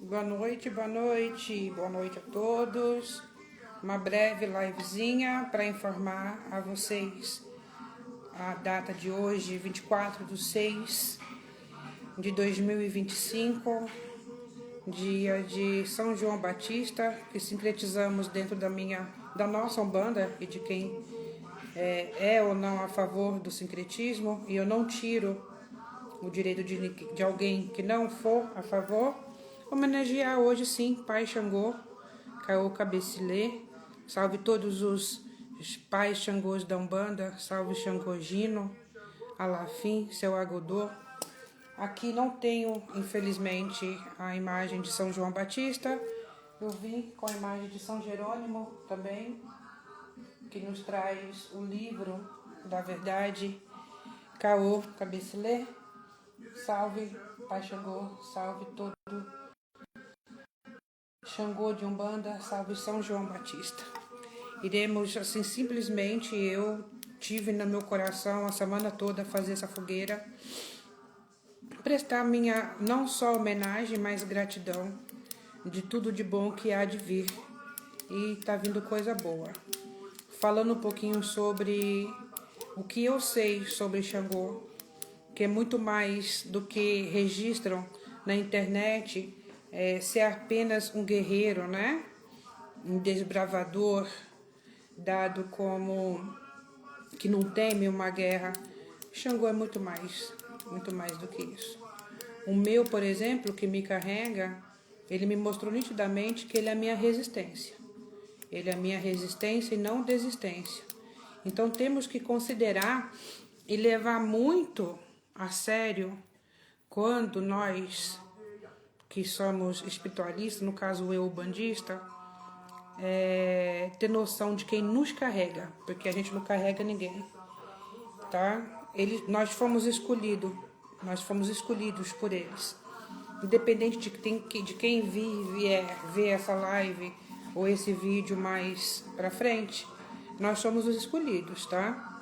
Boa noite, boa noite, boa noite a todos. Uma breve livezinha para informar a vocês a data de hoje, 24/6/2025, dia de São João Batista, que sincretizamos dentro da nossa Umbanda e de quem é ou não a favor do sincretismo, e eu não tiro o direito de alguém que não for a favor. Homenagear hoje sim Pai Xangô, Caô Cabecilê, salve todos os pais Xangôs da Umbanda, salve Xangô Gino, Alafim, seu Agodô. Aqui não tenho, infelizmente, a imagem de São João Batista, eu vim com a imagem de São Jerônimo também, que nos traz o livro da verdade, Caô Cabecilê. Salve Pai Xangô, salve todo Xangô de Umbanda, salve São João Batista. Iremos, assim, simplesmente, eu tive no meu coração a semana toda fazer essa fogueira, prestar minha, não só homenagem, mas gratidão de tudo de bom que há de vir. E tá vindo coisa boa. Falando um pouquinho sobre o que eu sei sobre Xangô, que é muito mais do que registram na internet, ser apenas um guerreiro, né? Um desbravador, dado como que não teme uma guerra. Xangô é muito mais do que isso. O meu, por exemplo, que me carrega, ele me mostrou nitidamente que ele é a minha resistência. Ele é a minha resistência e não desistência. Então temos que considerar e levar muito a sério quando nós, que somos espiritualistas, no caso eu, bandista, ter noção de quem nos carrega, porque a gente não carrega ninguém, tá? Nós fomos escolhidos por eles. Independente de quem vier ver essa live ou esse vídeo mais pra frente, nós somos os escolhidos, tá?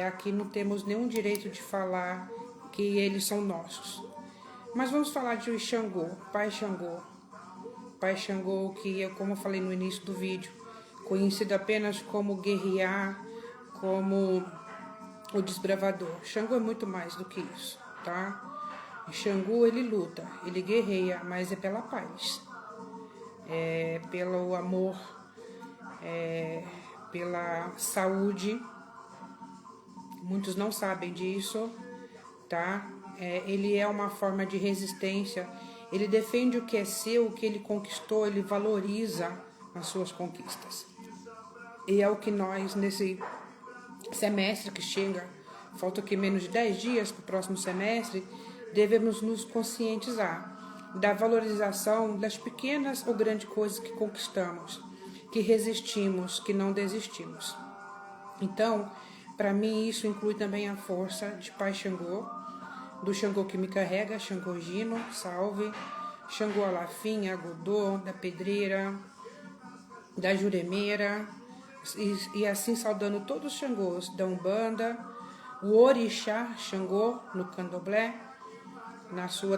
Aqui não temos nenhum direito de falar que eles são nossos. Mas vamos falar de Xangô, Pai Xangô. Pai Xangô, que eu, como eu falei no início do vídeo, conhecido apenas como guerrear, como o desbravador. Xangô é muito mais do que isso, tá? Xangô, ele luta, ele guerreia, mas é pela paz. É pelo amor, pela saúde. Muitos não sabem disso, tá? Ele é uma forma de resistência. Ele defende o que é seu, o que ele conquistou, ele valoriza as suas conquistas. E é o que nós, nesse semestre que chega, falta aqui menos de 10 dias para o próximo semestre, devemos nos conscientizar da valorização das pequenas ou grandes coisas que conquistamos, que resistimos, que não desistimos. Então, para mim, isso inclui também a força de Pai Xangô, do Xangô que me carrega, Xangô Gino, salve, Xangô Alafim, Agodô, da Pedreira, da Juremeira, e assim saudando todos os Xangôs da Umbanda, o Orixá Xangô no Candomblé,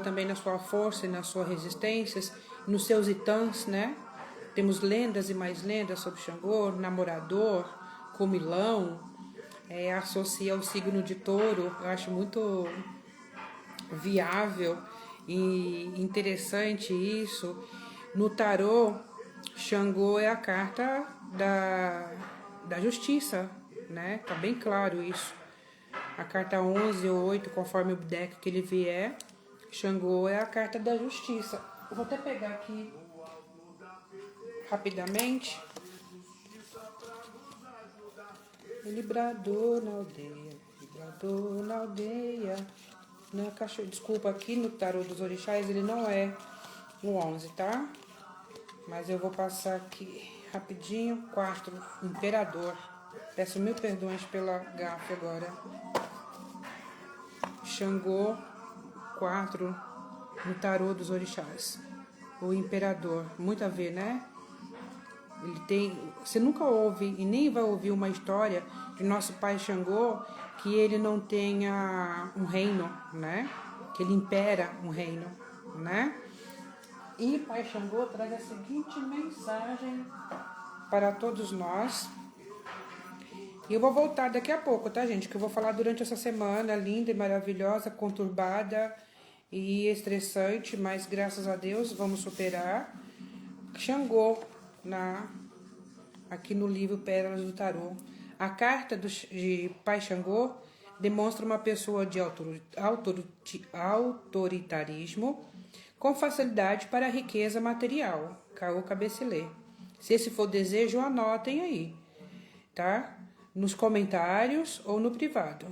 também na sua força e nas suas resistências, nos seus itãs, né? Temos lendas e mais lendas sobre Xangô, namorador, comilão, associa o signo de touro. Eu acho muito viável e interessante isso. No tarô, Xangô é a carta da justiça, né? Tá bem claro isso. A carta 11 ou 8, conforme o deck que ele vier, Xangô é a carta da justiça. Eu vou até pegar aqui rapidamente. Ele bradou na aldeia, na caixa. Desculpa, aqui no tarô dos orixás ele não é o 11, tá? Mas eu vou passar aqui rapidinho. 4, Imperador. Peço mil perdões pela gafe agora. Xangô, 4, no tarô dos orixás. O Imperador, muito a ver, né? Você nunca ouve e nem vai ouvir uma história de nosso pai Xangô que ele não tenha um reino, né? Que ele impera um reino, né? E Pai Xangô traz a seguinte mensagem para todos nós. E eu vou voltar daqui a pouco, tá, gente? Que eu vou falar durante essa semana linda e maravilhosa, conturbada e estressante, mas graças a Deus vamos superar. Xangô, aqui no livro Pérolas do Tarô. A carta de Pai Xangô demonstra uma pessoa de autoritarismo com facilidade para a riqueza material. Caô Cabecilê. Se esse for desejo, anotem aí, tá? Nos comentários ou no privado.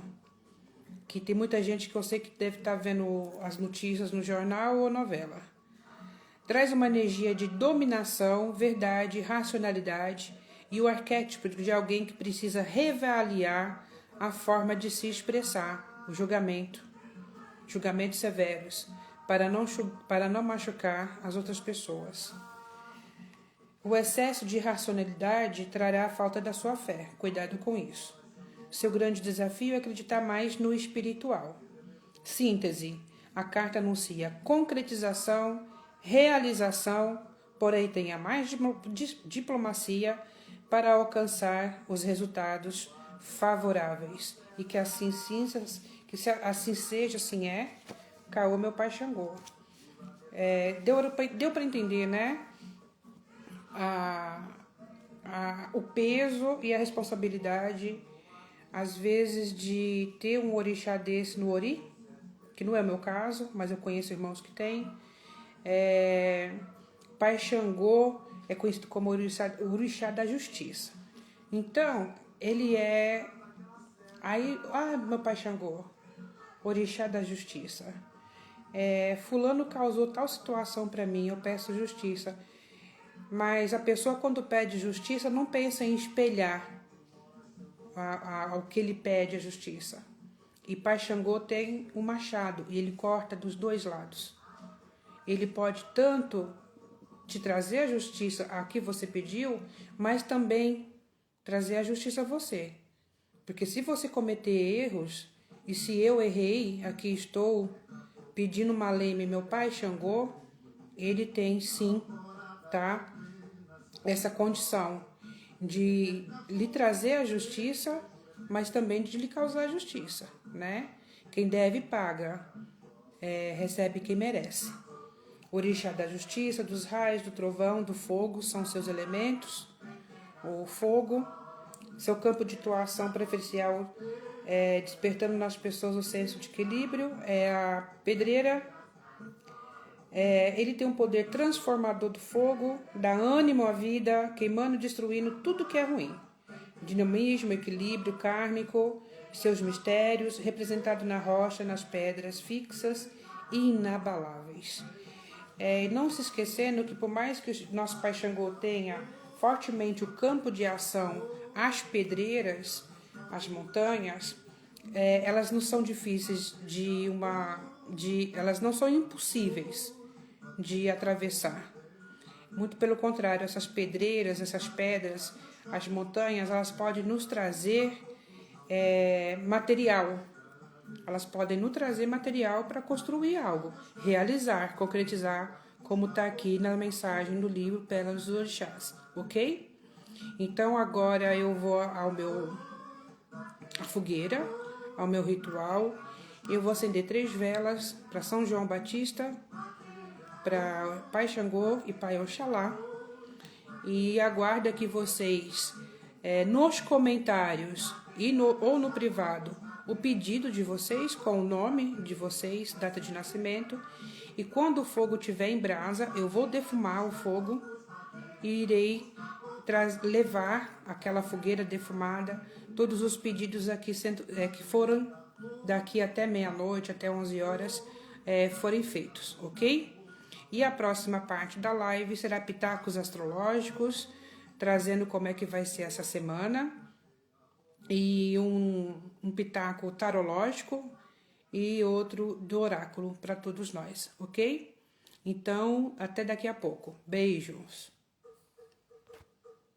Que tem muita gente que eu sei que deve estar vendo as notícias no jornal ou novela. Traz uma energia de dominação, verdade, racionalidade e o arquétipo de alguém que precisa reavaliar a forma de se expressar, o julgamentos severos, para não machucar as outras pessoas. O excesso de racionalidade trará a falta da sua fé. Cuidado com isso. Seu grande desafio é acreditar mais no espiritual. Síntese. A carta anuncia concretização, realização, porém tenha mais diplomacia para alcançar os resultados favoráveis. E que assim seja, assim é. Caô, meu Pai Xangô. Deu para entender, né? O peso e a responsabilidade, às vezes, de ter um orixá desse no Ori, que não é o meu caso, mas eu conheço irmãos que têm. Pai Xangô é conhecido como orixá da justiça. Então, ele é... meu Pai Xangô, orixá da justiça. Fulano causou tal situação para mim, eu peço justiça. Mas a pessoa, quando pede justiça, não pensa em espelhar o que ele pede a justiça. E Pai Xangô tem um machado e ele corta dos dois lados. Ele pode tanto te trazer a justiça a que você pediu, mas também trazer a justiça a você. Porque se você cometer erros, e se eu errei, aqui estou pedindo uma lei, meu Pai Xangô, ele tem sim, tá? Essa condição de lhe trazer a justiça, mas também de lhe causar justiça, né? Quem deve, paga. Recebe quem merece. O orixá da justiça, dos raios, do trovão, do fogo, são seus elementos. O fogo, seu campo de atuação preferencial, despertando nas pessoas o senso de equilíbrio, é a pedreira. Ele tem um poder transformador do fogo, dá ânimo à vida, queimando e destruindo tudo que é ruim. Dinamismo, equilíbrio kármico, seus mistérios, representado na rocha, nas pedras fixas e inabaláveis. Não se esquecendo que por mais que o nosso Pai Xangô tenha fortemente o campo de ação, as pedreiras, as montanhas, elas não são difíceis elas não são impossíveis de atravessar. Muito pelo contrário, essas pedreiras, essas pedras, as montanhas, elas podem nos trazer material. Elas podem nos trazer material para construir algo, realizar, concretizar, como está aqui na mensagem do livro Pérolas dos Orixás, ok? Então agora eu vou à fogueira, ao meu ritual. Eu vou acender 3 velas para São João Batista, para Pai Xangô e Pai Oxalá. E aguardo que vocês, nos comentários ou no privado, o pedido de vocês com o nome de vocês, data de nascimento. E quando o fogo estiver em brasa, eu vou defumar o fogo e irei levar aquela fogueira defumada, todos os pedidos aqui que foram daqui até meia-noite, até 11 horas, forem feitos, ok? E a próxima parte da live será pitacos astrológicos, trazendo como é que vai ser essa semana, e um pitaco tarológico e outro do oráculo para todos nós, ok? Então, até daqui a pouco. Beijos!